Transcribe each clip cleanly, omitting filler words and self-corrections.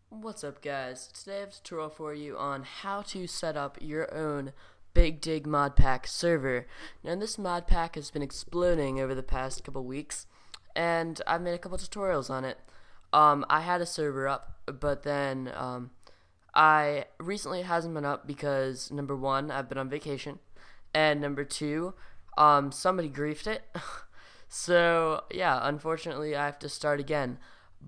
What's up, guys? Today I have a tutorial for you on how to set up your own Big Dig modpack server. Now this modpack has been exploding over the past couple weeks, and I've made a couple tutorials on it. I had a server up, but then I recently it hasn't been up because number one, I've been on vacation, and number two, somebody griefed it. So yeah, unfortunately I have to start again.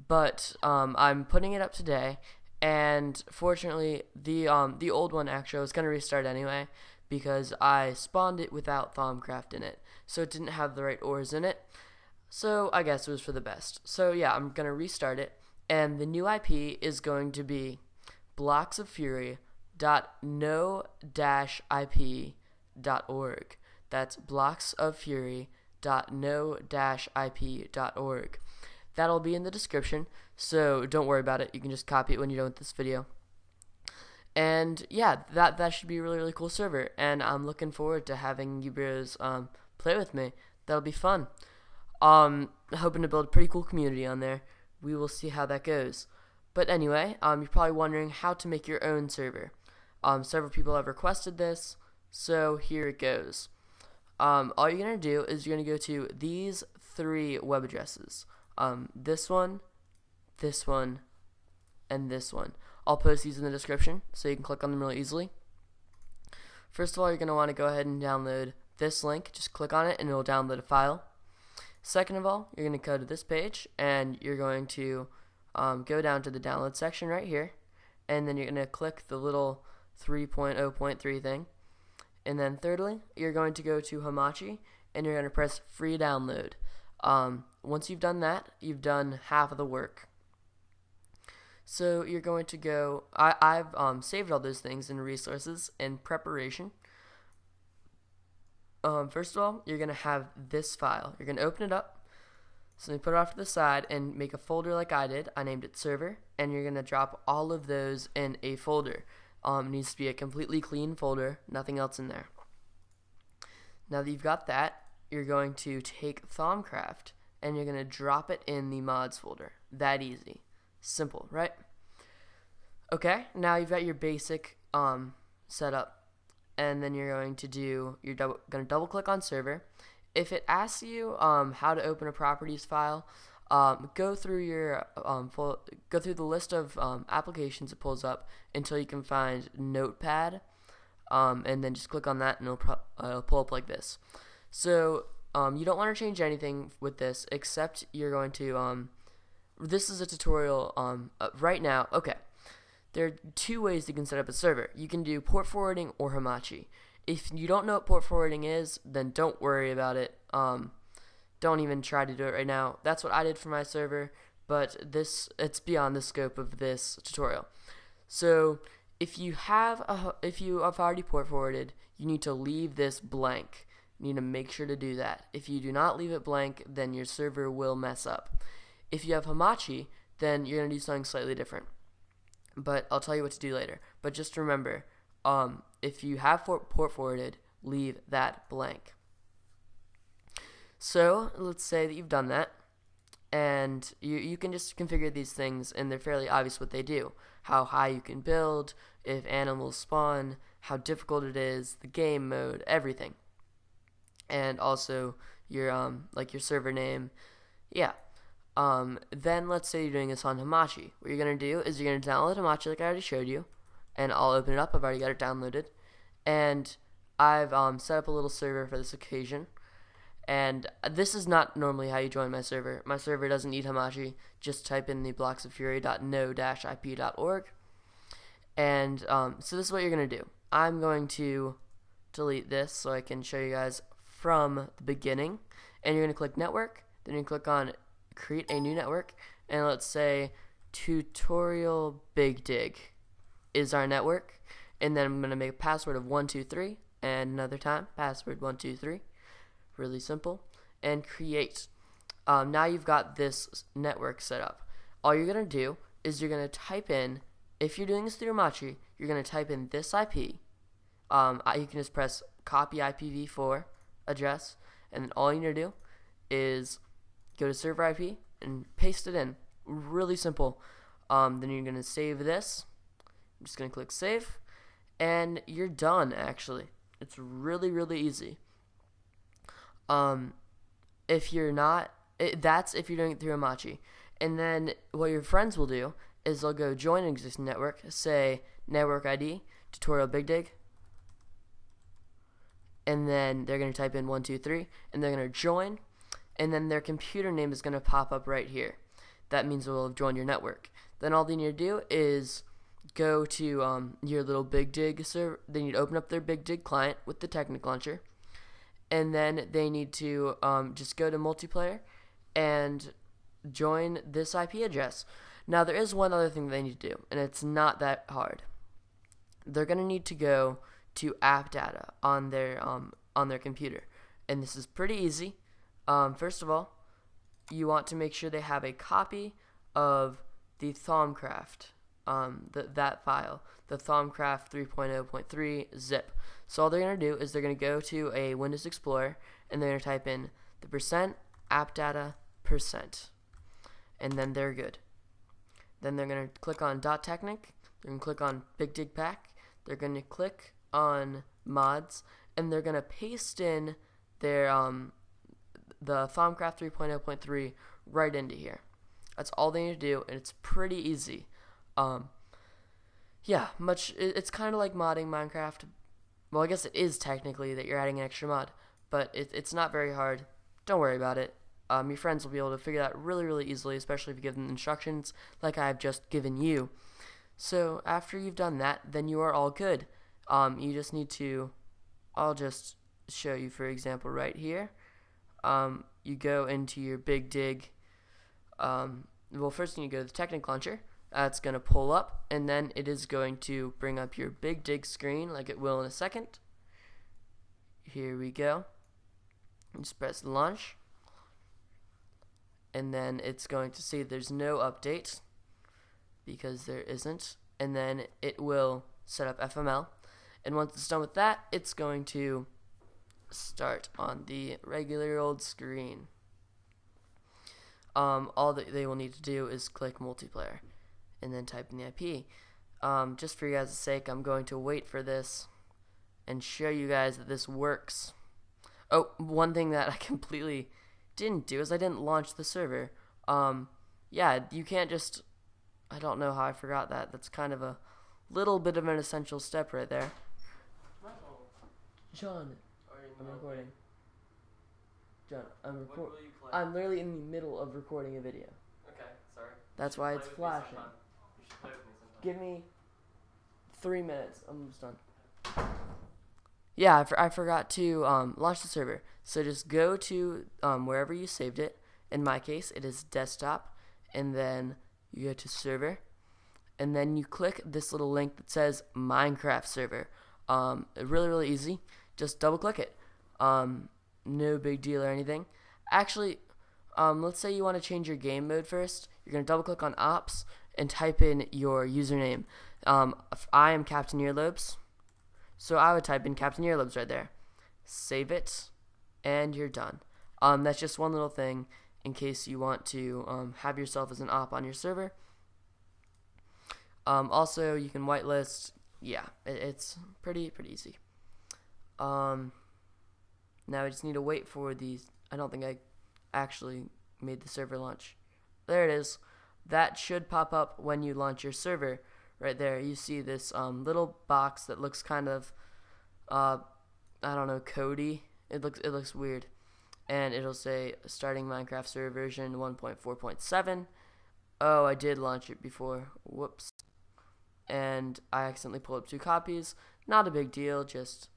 But I'm putting it up today, and fortunately the old one actually I was gonna restart anyway because I spawned it without Thaumcraft in it, so it didn't have the right ores in it. So I guess it was for the best. So yeah, I'm gonna restart it, and the new IP is going to be blocksoffury.no-ip.org. That's blocksoffury.no-ip.org. That'll be in the description, so don't worry about it. You can just copy it when you're done with this video. And yeah, that should be a really cool server, and I'm looking forward to having you bros play with me. That'll be fun. Hoping to build a pretty cool community on there. We will see how that goes. But anyway, you're probably wondering how to make your own server. Several people have requested this, so here it goes. All you're gonna do is you're gonna go to these three web addresses. This one, and this one. I'll post these in the description so you can click on them really easily. First of all, you're going to want to go ahead and download this link. Just click on it and it will download a file. Second of all, you're going to go to this page and you're going to go down to the download section right here, and then you're going to click the little 3.0.3 thing. And then thirdly, you're going to go to Hamachi and you're going to press free download. Once you've done that, you've done half of the work. So you're going to go, I've saved all those things in resources in preparation. First of all, you're going to have this file. You're going to open it up, so you put it off to the side and make a folder like I did. I named it server, and you're going to drop all of those in a folder. It needs to be a completely clean folder, nothing else in there. Now that you've got that, you're going to take Thaumcraft and you're going to drop it in the mods folder. That easy. Simple, right? Okay, now you've got your basic setup, and then you're going to double click on server. If it asks you how to open a properties file, go through your go through the list of applications it pulls up until you can find Notepad, and then just click on that and it'll pull up like this. So you don't want to change anything with this, except you're going to this is a tutorial right now. Okay, there are two ways you can set up a server. You can do port forwarding or Hamachi. If you don't know what port forwarding is, then don't worry about it. Don't even try to do it right now. That's what I did for my server, but it's beyond the scope of this tutorial. So if you have already port forwarded, you need to leave this blank. You need to make sure to do that. If you do not leave it blank, then your server will mess up. If you have Hamachi, then you're going to do something slightly different. But I'll tell you what to do later. But just remember, if you have port forwarded, leave that blank. So let's say that you've done that, and you can just configure these things, and they're fairly obvious what they do. How high you can build, if animals spawn, how difficult it is, the game mode, everything. And also your like your server name. Yeah. Then let's say you're doing this on Hamachi. What you're gonna do is you're gonna download Hamachi like I already showed you, and I'll open it up. I've already got it downloaded, and I've set up a little server for this occasion. And this is not normally how you join my server. My server doesn't need Hamachi. Just type in the blocksoffury.no-ip.org, and so this is what you're gonna do. I'm going to delete this so I can show you guys from the beginning, and you're gonna click network. Then you click on create a new network, and let's say tutorial big dig is our network, and then I'm going to make a password of 123 and another time password 123, really simple, and create. Now you've got this network set up. All you're going to do is you're going to type in, if you're doing this through Hamachi, you're going to type in this IP. You can just press copy IPv4 address, and then all you need to do is go to server IP and paste it in. Really simple. Then you're going to save this. I'm just going to click save, and you're done. Actually, it's really, really easy. If you're not, that's if you're doing it through Hamachi. And then what your friends will do is they'll go join an existing network, say network ID tutorial big dig, and then they're going to type in 123, and they're going to join, and then their computer name is going to pop up right here. That means they'll have joined your network. Then all they need to do is go to your little big dig server. They need to open up their big dig client with the Technic launcher, and then they need to just go to multiplayer and join this IP address. Now there is one other thing they need to do, and it's not that hard. They're going to need to go to app data on their computer, and this is pretty easy. First of all, you want to make sure they have a copy of the Thaumcraft, that file, the Thaumcraft 3.0.3 zip. So all they're going to do is they're going to go to a Windows Explorer, and they're going to type in the %appdata%, and then they're good. Then they're going to click on .technic, they're going to click on Big Dig Pack, they're going to click on mods, and they're going to paste in their the Thaumcraft 3.0.3 right into here. That's all they need to do, and it's pretty easy. Yeah, it's kind of like modding Minecraft. Well, I guess it is technically that you're adding an extra mod, but it's not very hard. Don't worry about it. Your friends will be able to figure that out really, really easily, especially if you give them instructions like I've just given you. So after you've done that, then you are all good. You just need to, I'll just show you, for example, right here. You go into your big dig. Well, first you need to go to the Technic launcher. That's going to pull up, and then it is going to bring up your big dig screen like it will in a second. Here we go. Just press launch, and then it's going to say there's no update because there isn't, and then it will set up FML, and once it's done with that, it's going to start on the regular old screen. All that they will need to do is click multiplayer and then type in the IP. Just for you guys' sake, I'm going to wait for this and show you guys that this works. Oh, one thing that I completely didn't do is I didn't launch the server. Yeah, you can't just, I don't know how I forgot that. That's kind of a little bit of an essential step right there. John, I'm recording. John, I'm literally in the middle of recording a video. Okay, sorry. That's why it's flashing. You should play with me sometime. Give me 3 minutes. I'm almost done. Yeah, I forgot to launch the server. So just go to wherever you saved it. In my case, it is desktop. And then you go to server. And then you click this little link that says Minecraft server. Really, really easy. Just double click it. No big deal or anything. Actually, let's say you want to change your game mode first. You're going to double click on ops and type in your username. I am Captain Earlobes, so I would type in Captain Earlobes right there. Save it, and you're done. That's just one little thing in case you want to have yourself as an op on your server. Also, you can whitelist. Yeah, it's pretty easy. Now I just need to wait for these. I don't think I actually made the server launch. There it is. That should pop up when you launch your server. Right there, you see this little box that looks kind of, I don't know, codey. It looks weird, and it'll say starting Minecraft server version 1.4.7. Oh, I did launch it before. Whoops. And I accidentally pulled up 2 copies. Not a big deal. Just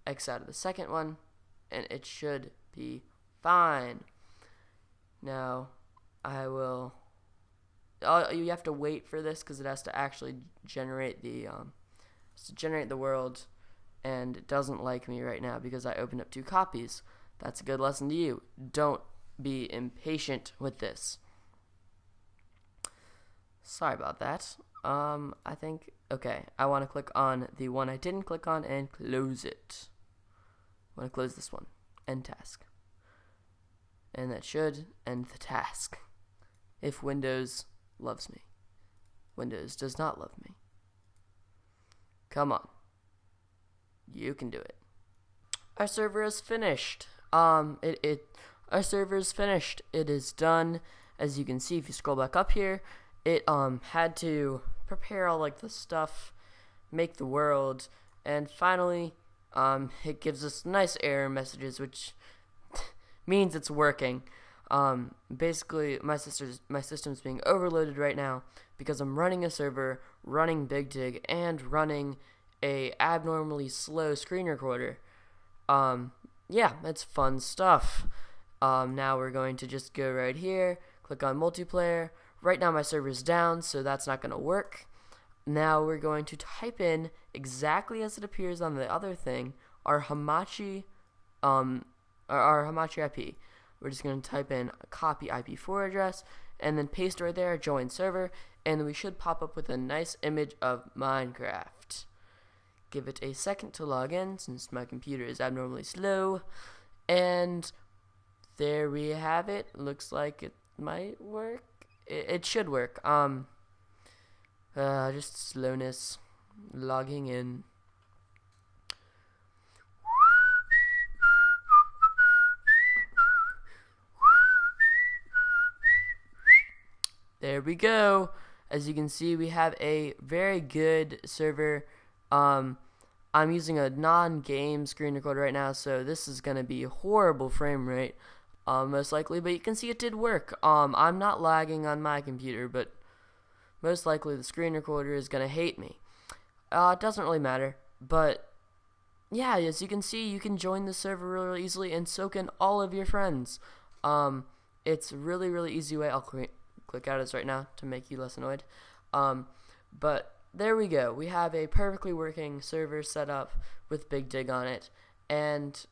X out of the second one, and it should be fine. Now, I will. You have to wait for this because it has to actually generate the world, and it doesn't like me right now because I opened up 2 copies. That's a good lesson to you. Don't be impatient with this. Sorry about that. I think, okay, I want to click on the one I didn't click on and close it. I want to close this one. End task. And that should end the task. If Windows loves me. Windows does not love me. Come on. You can do it. Our server is finished. Our server is finished. It is done. As you can see, if you scroll back up here, it had to prepare all like the stuff, make the world, and finally it gives us nice error messages, which means it's working. Basically, my system's being overloaded right now because I'm running a server, running Big Dig, and running a abnormally slow screen recorder. Yeah, it's fun stuff. Now we're going to just go right here, click on multiplayer. Right now my server's down, so that's not going to work. Now we're going to type in exactly as it appears on the other thing, our Hamachi IP. We're just going to type in a copy IP4 address and then paste right there, join server, and then we should pop up with a nice image of Minecraft. Give it a second to log in since my computer is abnormally slow, and there we have it. Looks like it might work. It should work. Just slowness. Logging in. There we go. As you can see, we have a very good server. I'm using a non-game screen recorder right now, so this is gonna be horrible frame rate, most likely. But you can see it did work. I'm not lagging on my computer, but most likely the screen recorder is gonna hate me. It doesn't really matter, but yeah, as you can see, you can join the server really easily, and so can all of your friends. It's really, really easy way. I'll click out of this right now to make you less annoyed. But there we go. We have a perfectly working server set up with Big Dig on it, and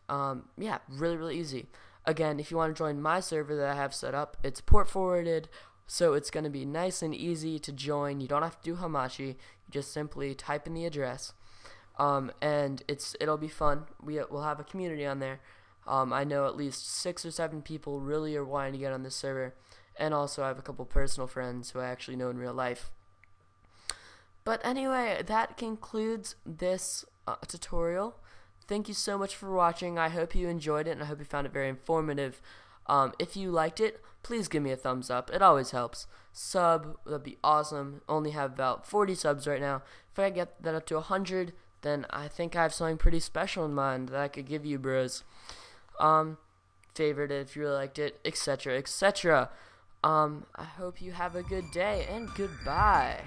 yeah, really, really easy. Again, if you want to join my server that I have set up, it's port forwarded, so it's going to be nice and easy to join. You don't have to do Hamachi. You just simply type in the address, and it'll be fun. We'll have a community on there. I know at least 6 or 7 people really are wanting to get on this server, and also I have a couple personal friends who I actually know in real life. But anyway, that concludes this tutorial. Thank you so much for watching. I hope you enjoyed it, and I hope you found it very informative. If you liked it, please give me a thumbs up. It always helps. Sub, that'd be awesome. Only have about 40 subs right now. If I get that up to 100, then I think I have something pretty special in mind that I could give you, bros. Favorite it if you really liked it, etc., etc. I hope you have a good day, and goodbye.